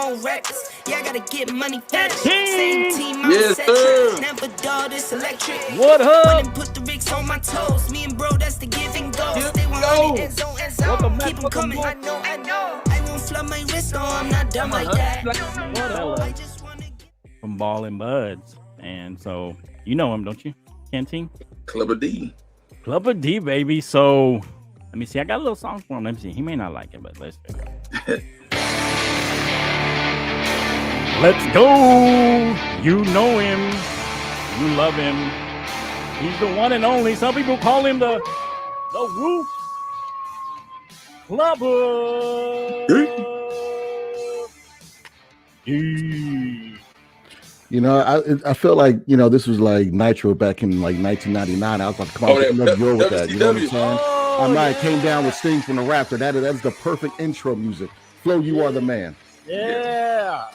more records. Yeah, I gotta get money fast. Team. Same team, I'm Yes, sir. never dull, this electric. What up? Wanna put the Ricks on my toes. Me and bro, that's the give and go. Here Stay we 100 go. and zone and Welcome zone. back, Keep 'em welcome coming. back. I know. I won't flood my wrist, no, I'm not dumb like that. I just wanna get From Ballin' Buds. And so you know him, don't you? Canteen? Clubber D. Clubber D, baby. So let me see. I got a little song for him. Let me see. He may not like it, but let's go. Let's go. You know him. You love him. He's the one and only. Some people call him the Roof Clubber. D. You know, I feel like, you know, this was like Nitro back in like 1999. I was about to come out with another year with that. You know what I'm saying? Oh, I'm not yeah. came down with Sting from the Raptor. That's the perfect intro music. Flo, you are the man. Yeah.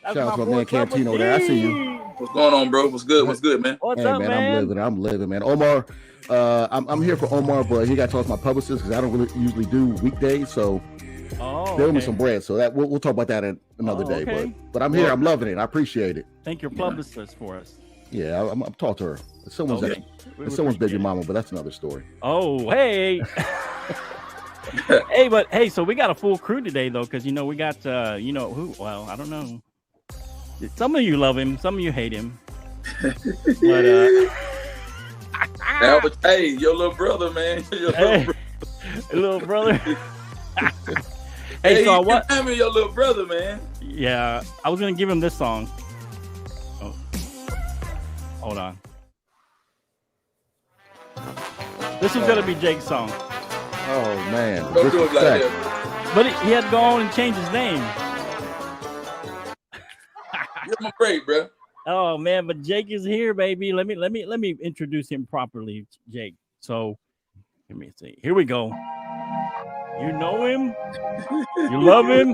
That's Shout out to my boy man Clubber Cantino there. I see you. D. What's going on, bro? What's good? What's good, man? What's Hey up, man, I'm living, man. Omar, I'm here for Omar, but he got to talk to my publicist because I don't really usually do weekdays, so Oh, build me okay. some bread. So that we'll talk about that another Oh, day. okay. But I'm here. I'm loving it. I appreciate it. Thank your publicist for us. Yeah, I'm talk to her. It's someone's Okay. We someone's appreciate baby it. mama, but that's another story. Oh, hey. Hey, so we got a full crew today, though, because, you know, we got, you know, who, well, I don't know. Some of you love him, some of you hate him. But, That was, hey, your little brother, man. Your hey, little brother. little brother. Hey, so you what? can your little brother, man. Yeah, I was going to give him this song. Oh, hold on. This was going to be Jake's song. Oh man, Don't do it like disrespect. that. But he had to go on and change his name. Give him a break, bro. Oh man, but Jake is here, baby. Let me introduce him properly, Jake. So let me see. Here we go. You know him, you love him.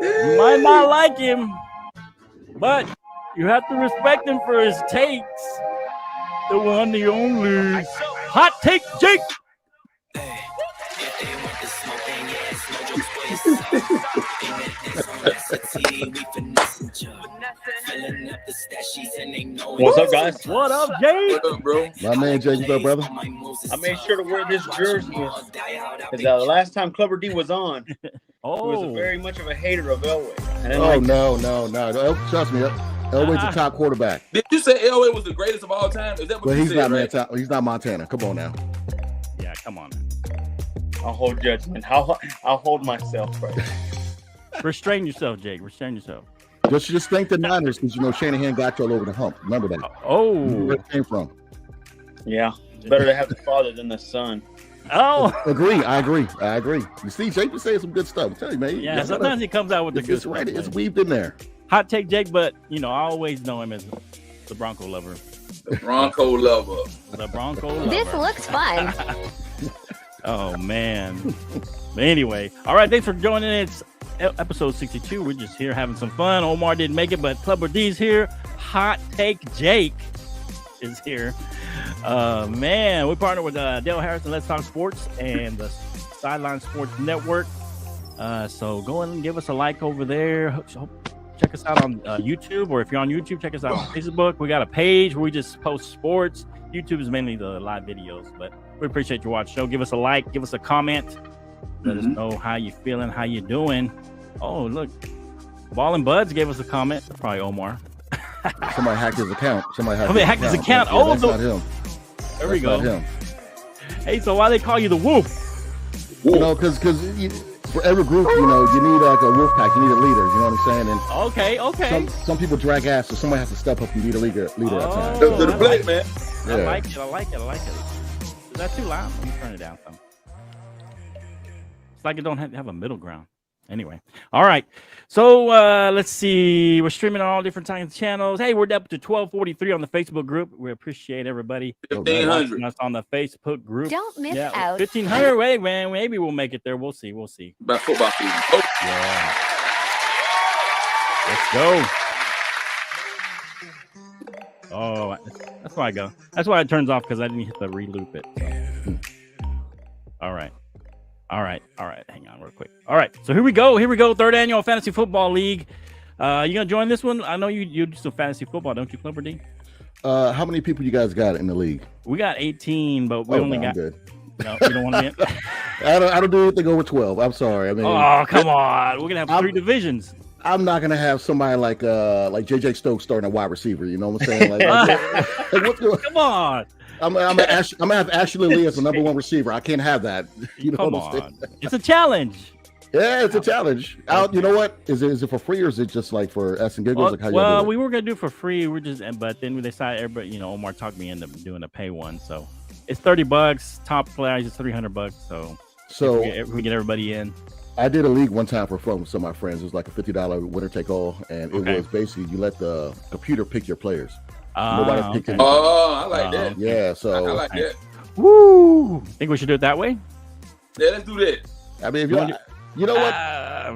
You might not like him, but you have to respect him for his takes. The one, the only. Hot Take Jake. What's up, guys? What up, Jake? What up, bro? My man Jake, what's up, brother? I made sure to wear this jersey because the last time Clubber D was on, he was Oh, very much of a hater of Elway. I didn't Oh like no. Trust me, Elway's a top quarterback, Did you say Elway was the greatest of all time? Is that what but you he's said, not right? He's not Montana. Come on now. yeah, come on. I'll hold judgment. I'll hold myself right. Restrain yourself, Jake. Restrain yourself. Just thank the Niners because you know Shanahan got you all over the hump. Remember that. Oh, Where it came from. Yeah, it's better to have the father than the son. oh. I agree. You see, Jake was saying some good stuff. I tell you, man. Yeah, sometimes he comes out with the good it's stuff. right. It's man. weaved in there. Hot Take Jake, but you know, I always know him as the Bronco lover. The Bronco lover. The Bronco lover. This looks fun. Oh man. But anyway, all right, thanks for joining. It's episode 62. We're just here having some fun. Omar didn't make it, but Clubber D's here. Hot Take Jake is here. Man, we partner with Dale Harrison, Let's Talk Sports, and the Sideline Sports Network. So go and give us a like over there. Check us out on YouTube, or if you're on YouTube, check us out on Facebook. We got a page where we just post sports. YouTube is mainly the live videos, but we appreciate your watch show. Give us a like, give us a comment. Let us know how you feeling, how you doing. Oh, look, Ballin' Buds gave us a comment. That's probably Omar. Somebody hacked his account. Somebody hacked his account. Yeah, Oh, that's the- not him. There we That's go. not him. Hey, so why they call you the Wolf? You know, because for every group, you know, you need like a wolf pack. You need a leader. You know what I'm saying? And Okay. some people drag ass, so somebody has to step up and be the leader at times. Oh, To the I plate, like man. I Yeah. like it. Is that too loud? Let me turn it down some. It's like it don't have a middle ground. Anyway, all right. So let's see. We're streaming on all different kinds of channels. Hey, we're up to 1243 on the Facebook group. We appreciate everybody 1,500. watching us on the Facebook group. Don't miss out. 1,500. Wait, man. Maybe we'll make it there. We'll see. About football season. Oh, Yeah. Let's go. Oh, that's why I go. That's why it turns off, because I didn't hit the re-loop it. So. All right. Hang on. down real quick. All right, so here we go. Third annual Fantasy Football League. You gonna join this one? I know you do some fantasy football, don't you, Clubber D? How many people you guys got in the league? We got 18, but we only got. Good. No, we don't want to be in. I don't do anything over 12. I'm sorry. I mean, oh, come on. We're gonna have 3 divisions. I'm not gonna have somebody like JJ Stokes starting a wide receiver. You know what I'm saying? Like what's going? Come on. I'm gonna have Ashley Lee as the number 1 receiver. I can't have that. You know come what I'm saying? on. It's a challenge. Yeah, it's a challenge. You know what? Is it for free or is it just like for S and giggles? Well, we were gonna do it for free. But then we decided everybody, Omar talked me into doing a pay one. So it's $30. Top players is $300. So if we get everybody in. I did a league one time for fun with some of my friends. It was like a $50 winner take all, and it was basically you let the computer pick your players. Nobody picked anything. Oh, I like that. Yeah, so I like that. Woo! Think we should do it that way? Yeah, let's do that. I mean, if you know what? I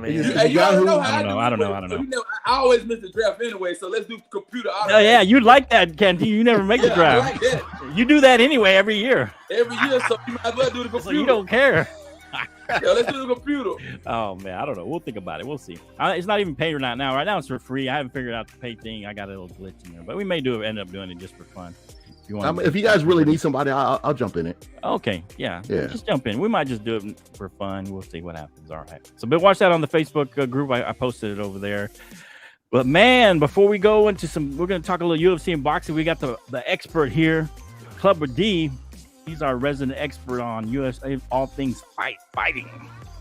don't know. I always miss the draft anyway, so let's do computer. Oh, yeah, you like that, Kenty. You never make the draft. I like that. You do that anyway every year. Every year, so you might as well do the computer. So you don't care. Yeah, let's do the computer. Oh man, I don't know. We'll think about it. We'll see. It's not even paid or not now. Right now it's for free. I haven't figured out the pay thing. I got a little glitch in there, but we may end up doing it just for fun. If you guys really need somebody, I'll jump in it. Okay, yeah, just jump in. We might just do it for fun. We'll see what happens. All right. So, but watch that on the Facebook group. I posted it over there. But man, before we go into we're going to talk a little UFC and boxing. We got the expert here, Clubber D. He's our resident expert on UFC, all things fighting.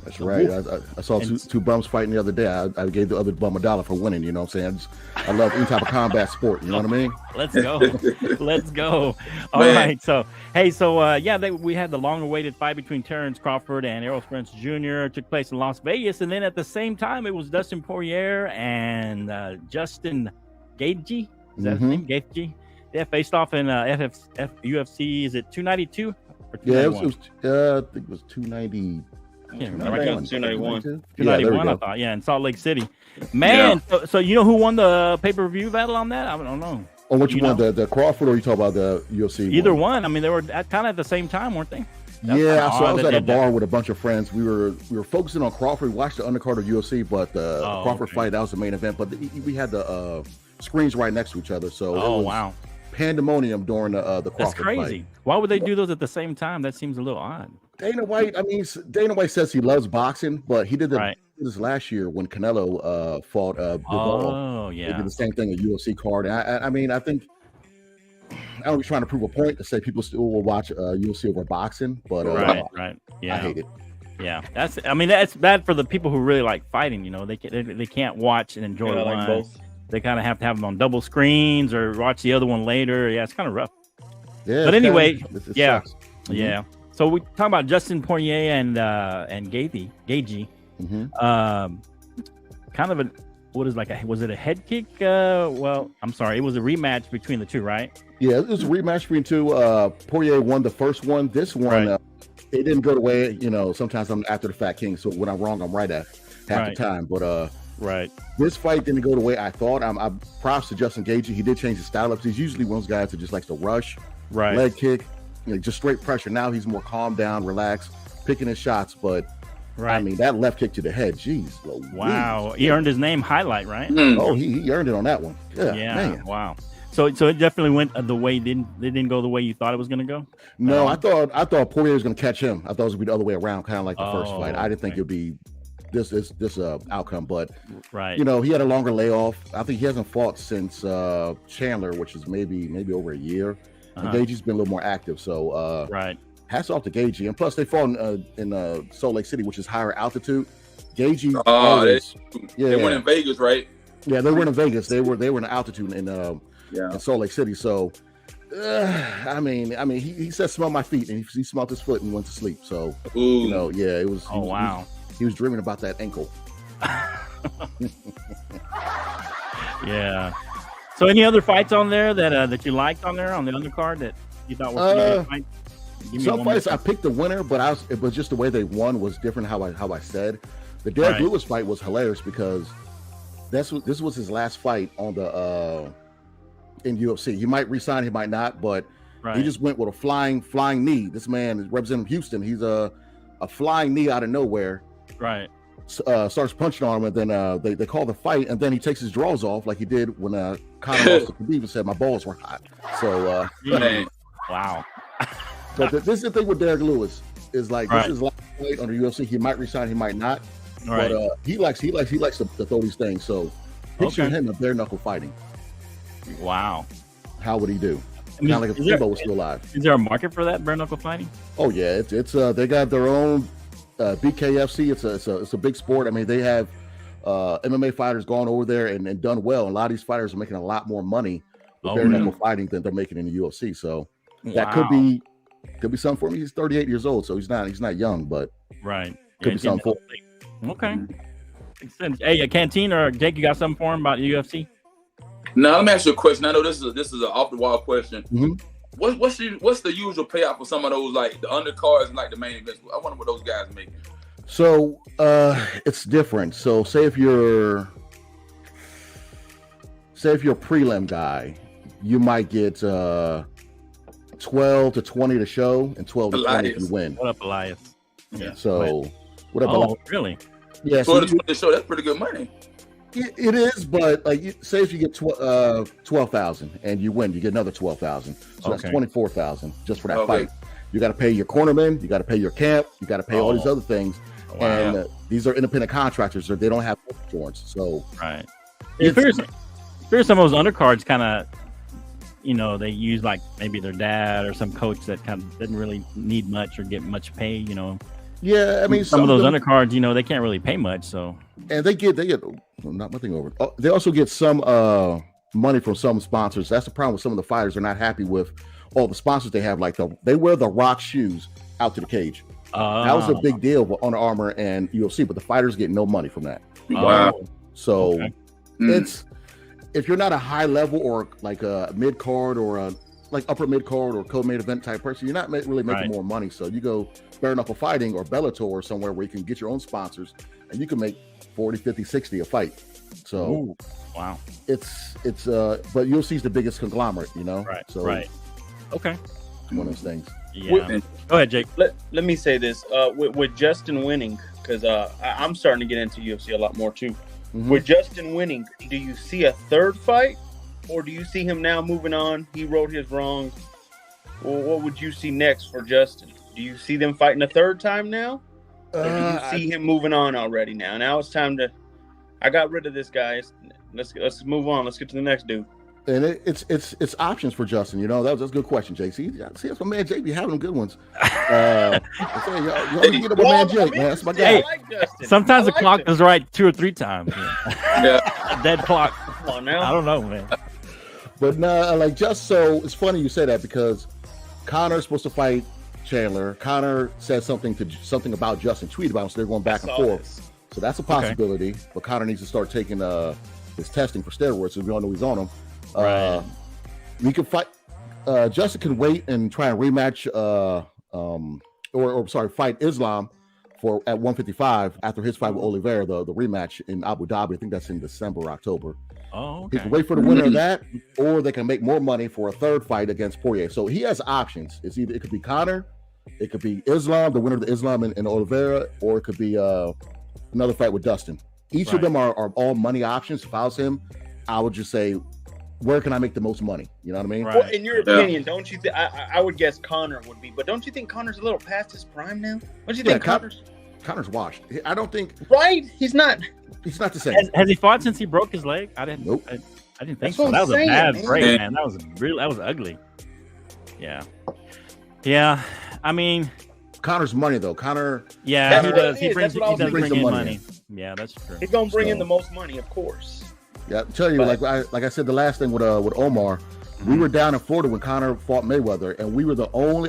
That's right. I saw two bums fighting the other day. I gave the other bum $1 for winning. You know what I'm saying? I love any type of combat sport. You know what I mean? Let's go. Let's go. All right. So, we had the long-awaited fight between Terrence Crawford and Errol Spence Jr. It took place in Las Vegas. And then at the same time, it was Dustin Poirier and Justin Gaethje. Is that his name? Gaethje? Yeah, faced off in UFC. Is it 292? Yeah, it was I think it was 290. Yeah, 291. 291, I thought. Yeah, in Salt Lake City. Man, so you know who won the pay-per-view battle on that? I don't know. Oh, which one? The Crawford, or you talk about the UFC? Either one. I mean, they were kind of at the same time, weren't they? Yeah, so I was at a bar with a bunch of friends. We were focusing on Crawford. We watched the undercard of UFC, but the Crawford fight, that was the main event. But we had the screens right next to each other, so it was wow, pandemonium during the Crawford That's crazy. fight. Why would they do those at the same time? That seems a little odd. Dana White says he loves boxing, but he did this last year when Canelo fought Bivol. Oh, yeah. They did the same thing, a UFC card. And I think I was trying to prove a point to say people still will watch UFC over boxing, but right. Yeah. I hate it. Yeah, that's bad for the people who really like fighting. You know, they can't watch and enjoy one. Like both. They kind of have to have them on double screens or watch the other one later. Yeah, it's kind of rough. Yeah, but anyway, yeah. So we talk about Justin Poirier and Gaethje. Kind of was it a head kick? Well, I'm sorry, it was a rematch between the two, right? Yeah, it was a rematch between two. Poirier won the first one. This one, it didn't go the way. You know, sometimes I'm after the fact king, so when I'm wrong, I'm right at half the time. But this fight didn't go the way I thought. I'm props to Justin Gaethje. He did change his style up. He's usually one of those guys that just likes to rush, leg kick, just straight pressure. Now he's more calm down, relaxed, picking his shots. But I mean, that left kick to the head, jeez. Wow, he earned his name highlight, right? Oh, he earned it on that one. Yeah, man. Wow. So it definitely went the way didn't go the way you thought it was going to go. No, I thought Poirier was going to catch him. I thought it was going to be the other way around, kind of like the first fight. I didn't think it would be this outcome, but he had a longer layoff. I think he hasn't fought since Chandler, which is maybe over a year. And Gaethje's been a little more active, so hats off to Gaethje. And plus, they fought in Salt Lake City, which is higher altitude. Gaethje, they went in Vegas, right? Yeah, they went in Vegas. They were in altitude in Salt Lake City. So, I mean, he said, "Smell my feet," and he smelled his foot and went to sleep. So, it was. He was dreaming about that ankle. Yeah. So, any other fights on there that you liked on there on the undercard that you thought was fight? Some fights I picked the winner, but it was just the way they won was different. How I said the Derek Lewis fight was hilarious because this was his last fight on the in UFC. He might resign, he might not, but he just went with a flying knee. This man is representing Houston. He's a flying knee out of nowhere. Right. Starts punching on him, and then they call the fight, and then he takes his drawers off like he did when Conor lost to Khabib and said my balls were hot. So wow. But this is the thing with Derek Lewis is like this is like under UFC. He might resign, he might not. Right. But he likes to throw these things. So picture him up bare knuckle fighting. Wow. How would he do? Kind of like if Tebow was still alive. Is there a market for that bare knuckle fighting? Oh yeah, it's they got their own BKFC. It's a big sport. I mean, they have MMA fighters gone over there and done well. A lot of these fighters are making a lot more money with bare knuckle fighting than they're making in the UFC. So that could be something for him. He's 38 years old, so he's not young, but could be something for him. Okay. Makes sense. Hey, Canteen or Jake, you got something for him about the UFC? Now let me ask you a question. I know this is an off the wall question. Mm-hmm. What's the usual payout for some of those, like the undercards and like the main events? I wonder what those guys make. So it's different. So say if you're a prelim guy, you might get 12 to 20 to show and 12 to 20 if you win. What up, Elias? Yeah. So what up, Elias? Really? Yeah. 12 to 20 to show, that's pretty good money. It is, but like say if you get 12,000 and you win, you get another 12,000. So that's 24,000 just for that fight. You got to pay your cornerman, you got to pay your camp, you got to pay all these other things. Wow. And these are independent contractors, so they don't have insurance. So you figure some of those undercards kind of, they use like maybe their dad or some coach that kind of didn't really need much or get much pay. Yeah, I mean, some of those undercards, they can't really pay much. So and they get not my thing over. Oh, they also get some money from some sponsors. That's the problem with some of the fighters. They're not happy with all the sponsors they have. Like they wear the Rock shoes out to the cage. That was a big deal with Under Armour and UFC, but the fighters get no money from that. Wow. So it's if you're not a high level or like a mid card or a like upper mid card or co-main event type person, you're not really making more money. So you go bare knuckle fighting or Bellator or somewhere where you can get your own sponsors and you can make 40, 50, 60 a fight. So wow, it's but UFC's the biggest conglomerate, Right. So Okay. It's one of those things. Yeah. Go ahead, Jake. Let me say this with Justin winning, because I'm starting to get into UFC a lot more too. Mm-hmm. With Justin winning, do you see a third fight, or do you see him now moving on? He wrote his wrongs. Well, what would you see next for Justin? Do you see them fighting a third time now? Or do you see him moving on already now? Now it's time to. I got rid of this guy. Let's move on. Let's get to the next dude. And it's options for Justin. That's a good question, Jake. See, that's my man Jake be having them good ones. Y'all get up my man Jake, man. That's my guy. Hey, sometimes the clock is right 2 or 3 times. Yeah. Dead clock. Come on now. I don't know, man. But no, it's funny you say that because Conor's supposed to fight Chandler. Conor said something about Justin, tweeted about him, so they're going back and forth. So that's a possibility. Okay. But Conor needs to start taking his testing for steroids, so we all know he's on them. Right. We can fight. Justin can wait and try and rematch, fight Islam at 155 after his fight with Oliveira, the rematch in Abu Dhabi. I think that's in December or October. Oh, okay. He can wait for the winner of that, or they can make more money for a third fight against Poirier. So he has options. It could be Conor, it could be Islam, the winner of the Islam and Oliveira, or it could be another fight with Dustin. Each of them are all money options. If I was him, I would just say, where can I make the most money? You know what I mean? Right. Well, in your opinion, don't you think? I would guess Conor would be, but don't you think Conor's a little past his prime now? Don't you think Conor's washed? I don't think. Right? He's not the same. Has he fought since he broke his leg? I didn't. Nope. I didn't think so. That was a bad break, man. That was ugly. Yeah. Yeah. I mean, Conor's money though. Conor. Yeah, he does. He does bring in money. Yeah, that's true. He's gonna bring in the most money, of course. Yeah, I'll tell you, like I said, the last thing with Omar, we were down in Florida when Conor fought Mayweather, and we were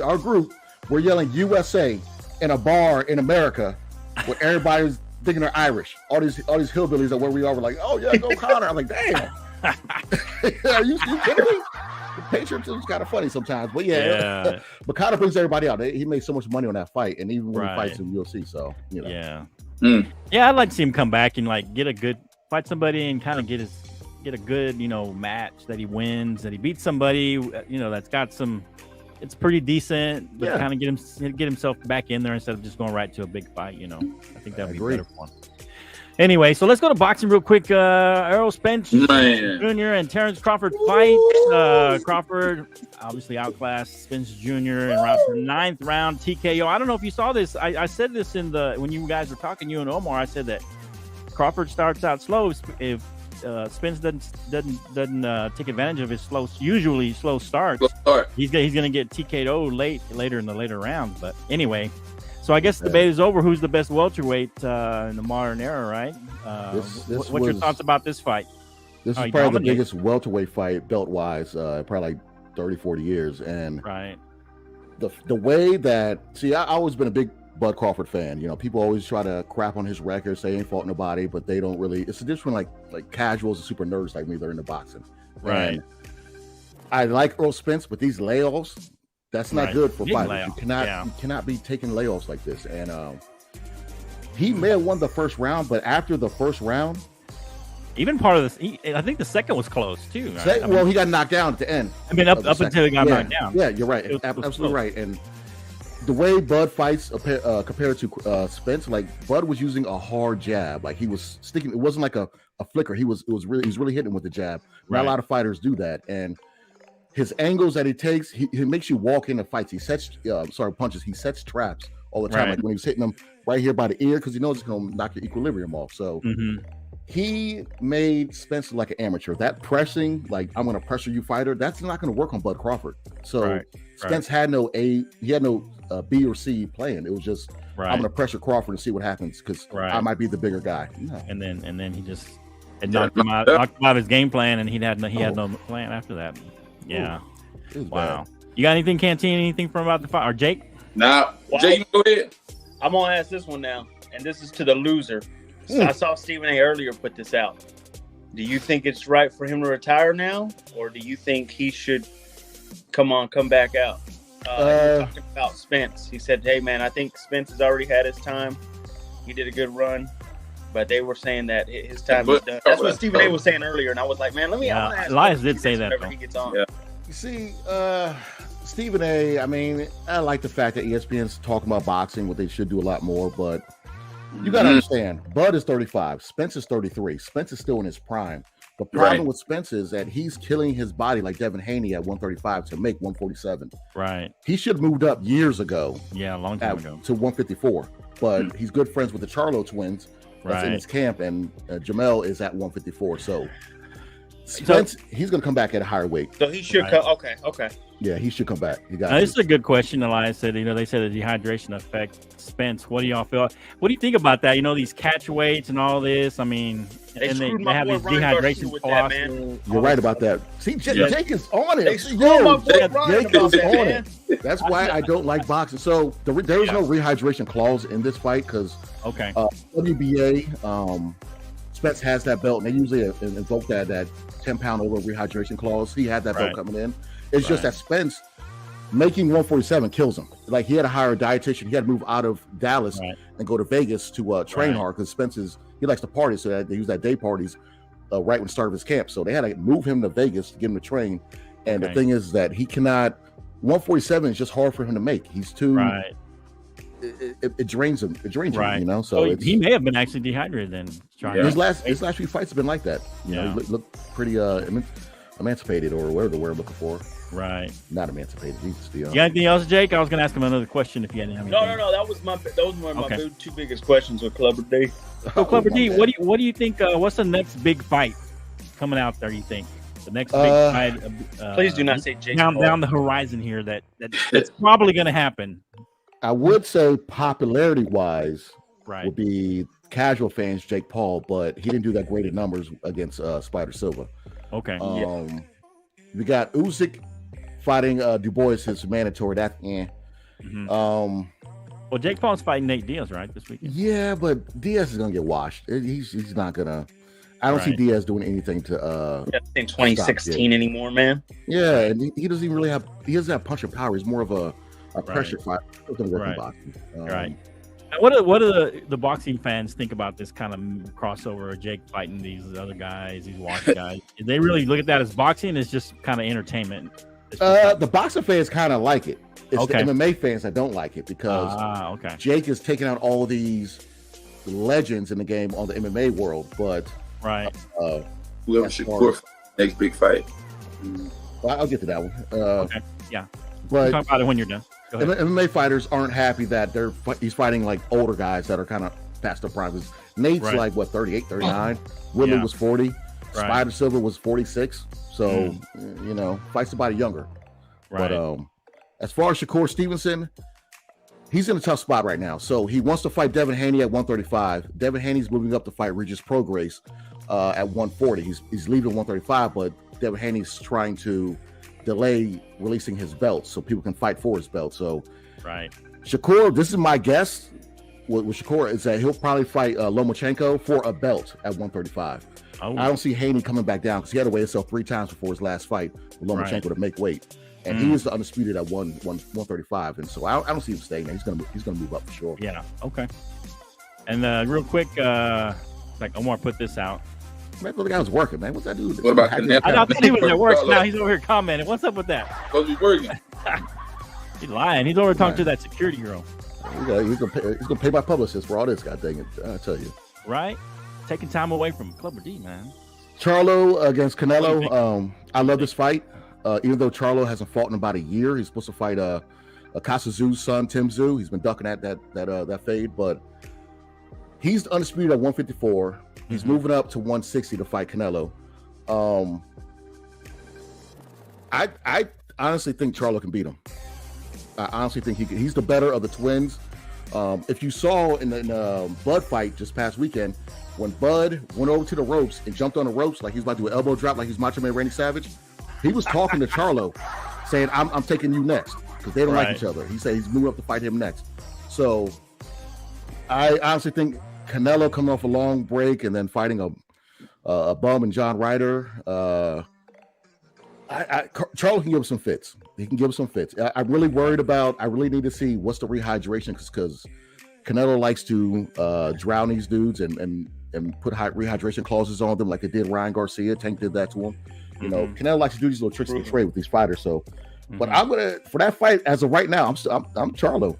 our group were yelling USA in a bar in America, where everybody was thinking they're Irish. All these hillbillies that where we are were like, oh yeah, go Conor. I'm like, damn. Are you kidding me? The Patriots is kind of funny sometimes, but yeah. But Conor brings everybody out. He made so much money on that fight, and even when he fights in UFC, so Yeah. Yeah, I'd like to see him come back and like fight somebody and kind of get a good, match that he wins, that he beats somebody, that's got some it's pretty decent, but Yeah. kind of get himself back in there instead of just going right to a big fight. You know, I think that'd be better for him. Anyway, so let's go to boxing real quick. Errol Spence Jr. and Terrence Crawford fight. Crawford obviously outclassed Spence Jr. in round 9th round TKO. I don't know if you saw this. I said this when you guys were talking, you and Omar. I said that Crawford starts out slow. If Spence doesn't take advantage of his usually slow starts, he's gonna get TKO'd later in the later rounds. But anyway. So I guess the debate is over. Who's the best welterweight in the modern era, right? What's your thoughts about this fight? This is probably the biggest welterweight fight belt-wise, probably like 30, 40 years. And the way that, I've always been a big Bud Crawford fan. You know, people always try to crap on his record, say he ain't fought nobody, but they don't really. It's a difference like casuals and super nerds like me that are into boxing. Right. And I like Errol Spence, but these layoffs. That's not good for fighters. You cannot be taking layoffs like this. And he may have won the first round, but after the first round, even part of this, I think the second was close too. Right? He got knocked down at the end. I mean, up until he got knocked down. Yeah, you're right. Absolutely right. And the way Bud fights compared to Spence, like Bud was using a hard jab, like he was sticking. It wasn't like a flicker. He was really hitting with the jab. Not a lot of fighters do that, and his angles that he takes, he makes you walk into fights. He sets punches. He sets traps all the time. Like when he was hitting them right here by the ear, because he knows it's going to knock your equilibrium off. So he made Spence like an amateur. That pressing, like I'm going to pressure you fighter, that's not going to work on Bud Crawford. So Spence had no B or C playing. It was just I'm going to pressure Crawford and see what happens because I might be the bigger guy. No. And then he just knocked him out his game plan, and he had no plan after that. Yeah. Wow. You got anything, Canteen? Anything from about the fight? Or Jake? Nah. Jake, go ahead. I'm going to ask this one now, and this is to the loser. So I saw Stephen A. earlier put this out. Do you think it's right for him to retire now, or do you think he should come back out? Talking about Spence. He said, hey, man, I think Spence has already had his time. He did a good run. But they were saying that his time is done. That's what Stephen A. was saying earlier, and I was like, man, let me ask. Elias did say that. He gets on. Yeah. You see, Stephen A., I mean, I like the fact that ESPN's talking about boxing, what they should do a lot more, but you got to understand, Bud is 35, Spence is 33. Spence is still in his prime. The problem with Spence is that he's killing his body like Devin Haney at 135 to make 147. Right. He should have moved up years ago. Yeah, a long time ago. To 154, but he's good friends with the Charlo twins. That's in his camp, and Jamel is at 154. So Spence, he's going to come back at a higher weight. So he should come. Okay. Yeah, he should come back. This is a good question. Elias said, they said the dehydration affects Spence. What do y'all feel? What do you think about that? These catch weights and all this. I mean, they have these dehydration clauses. You're right about that. See, Jake is on it. Jake is on it. That's why I don't like boxing. So there is no rehydration clause in this fight because WBA, Spence has that belt, and they usually invoke that 10-pound over rehydration clause. He had that belt coming in. It's just that Spence making 147 kills him. Like he had to hire a dietitian. He had to move out of Dallas and go to Vegas to train hard because Spence he likes to party, so that they use that day parties right when the start of his camp. So they had to move him to Vegas to get him to train. And the thing is that he cannot. 147 is just hard for him to make. He's too. It drains him. It drains him. So he may have been actually dehydrated then. His last few fights have been like that. You know, he looked pretty emancipated or whatever the word I'm looking for. Right. Not emancipated. You got anything else, Jake? I was going to ask him another question if you hadn't. No. Those were my two biggest questions with Clubber D. So Clubber D, what do you think? What's the next big fight coming out there? You think the next big fight? Please do not say Jake. Down the horizon here that's probably going to happen. I would say popularity-wise, would be casual fans Jake Paul, but he didn't do that great at numbers against Spider Silva. Okay. We got Usyk fighting Du Bois is mandatory. Well, Jake Paul's fighting Nate Diaz this weekend. Yeah, but Diaz is gonna get washed. He's not gonna. I don't see Diaz doing anything to. In 2016 anymore, man. Yeah, and he doesn't even really have. He doesn't have puncher power. He's more of a pressure fighter. It doesn't work in boxing. What do the boxing fans think about this kind of crossover of Jake fighting these other guys, these wash guys? They really look at that as boxing? It's just kind of entertainment. The boxing fans kind of like it. It's Okay. the MMA fans that don't like it because okay. Jake is taking out all of these legends in the game on the MMA world, but Right. Whoever Shakur next big fight. I'll get to that one. Okay. Yeah. But Talk about it when you're done. Go ahead. MMA fighters aren't happy that he's fighting like older guys that are kind of past their prime. Nate's Right. like what 38, 39. Woodley Yeah. was 40. Right. Spider Silver was 46. So you know, fight somebody younger. Right. But as far as Shakur Stevenson, he's in a tough spot right now. So he wants to fight Devin Haney at 135. Devin Haney's moving up to fight Regis Prograis at 140. He's leaving 135, but Devin Haney's trying to delay releasing his belt so people can fight for his belt. So Right. Shakur, this is my guess with Shakur, is that he'll probably fight Lomachenko for a belt at 135. Oh. I don't see Haney coming back down because he had to weigh himself 3 times before his last fight with Lomachenko Right. to make weight. And he is the undisputed at 135. And so I don't see him staying there. He's gonna move up for sure. Yeah. Okay. And real quick, like Omar put this out. Man, the guy was working, man. What's that dude? What about Canelo? I thought he was at work. Now he's over here commenting. What's up with that? Supposed to be working. He's lying. He's over talking to that security girl. He's gonna pay my publicist for all this. God dang it! I tell you. Right. Taking time away from Clubber D, man. Charlo against Canelo. I love this fight. Even though Charlo hasn't fought in about a year, he's supposed to fight Akasa Zhu's son, Tim Zhu. He's been ducking at that fade, but he's undisputed at 154. He's moving up to 160 to fight Canelo. I honestly think Charlo can beat him. I honestly think he's the better of the twins. If you saw in the Bud fight just past weekend, when Bud went over to the ropes and jumped on the ropes like he's about to do an elbow drop like he's Macho Man Randy Savage, he was talking to Charlo, saying, I'm taking you next, because they don't like each other. He said he's moving up to fight him next. So I honestly think Canelo coming off a long break and then fighting a bum and John Ryder, Charlo can give him some fits. He can give him some fits. I'm really worried about, I really need to see what's the rehydration, because Canelo likes to drown these dudes and put rehydration clauses on them like they did Ryan Garcia. Tank did that to him. You know, Canelo likes to do these little tricks of the trade with these fighters. So, but I'm gonna, for that fight as of right now, I'm Charlo.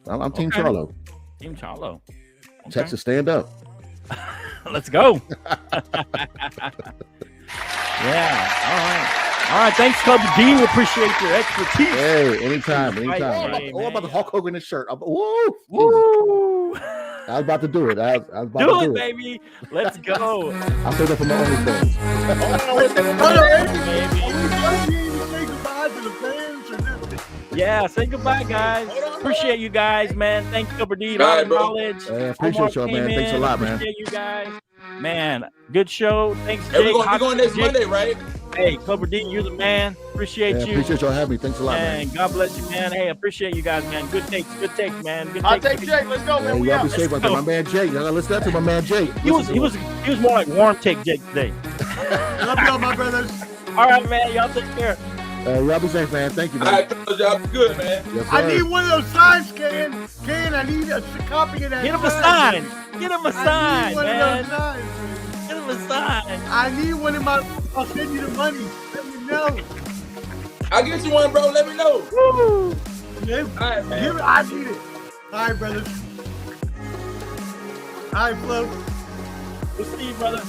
I'm Team Charlo. Team Charlo. Okay. Texas, stand up. Let's go. Yeah. All right. Thanks, Clubber D. We appreciate your expertise. Hey, anytime. Hey, I'm about to Hulk Hogan this shirt. Woo! I was about to do it. I was about Do to it, baby. Let's go. I'll say that for my OnlyFans. Yeah, say goodbye, guys. Appreciate you guys, man. Thank you, Clubber D. A All lot right, of bro. knowledge. Hey, I appreciate y'all, man. Thanks a lot, man. Appreciate you guys. Man, good show. Thanks, Hey, Jake. we're going next Jake. Monday, right? Hey, Clubber D, you're the man. Appreciate Yeah, you. appreciate y'all having me. Thanks a lot, man. And God bless you, man. Hey, appreciate you guys, man. Good takes, man. Good I'll takes. take Jake. Let's go, Hey, man. We y'all out. be safe out there. My man Jake. Y'all gotta listen to my man Jake. He was more like warm take Jake today. Love y'all, my brothers. All right, man. Y'all take care. Y'all be safe, man. Thank you, All man. right, fellas, y'all be good, man. Yes, I sir. need one of those signs, Ken. Ken, I need a copy of that. Get him a sign. Get him a I sign, need one man. of those signs. Get him a sign. I need one in my. I'll send you the money. Let me know. I'll get you one, bro. Let me know. Woo. Yeah, All right, man. give it. I need it. All right, brothers. All right, Flo. We'll see you, brother.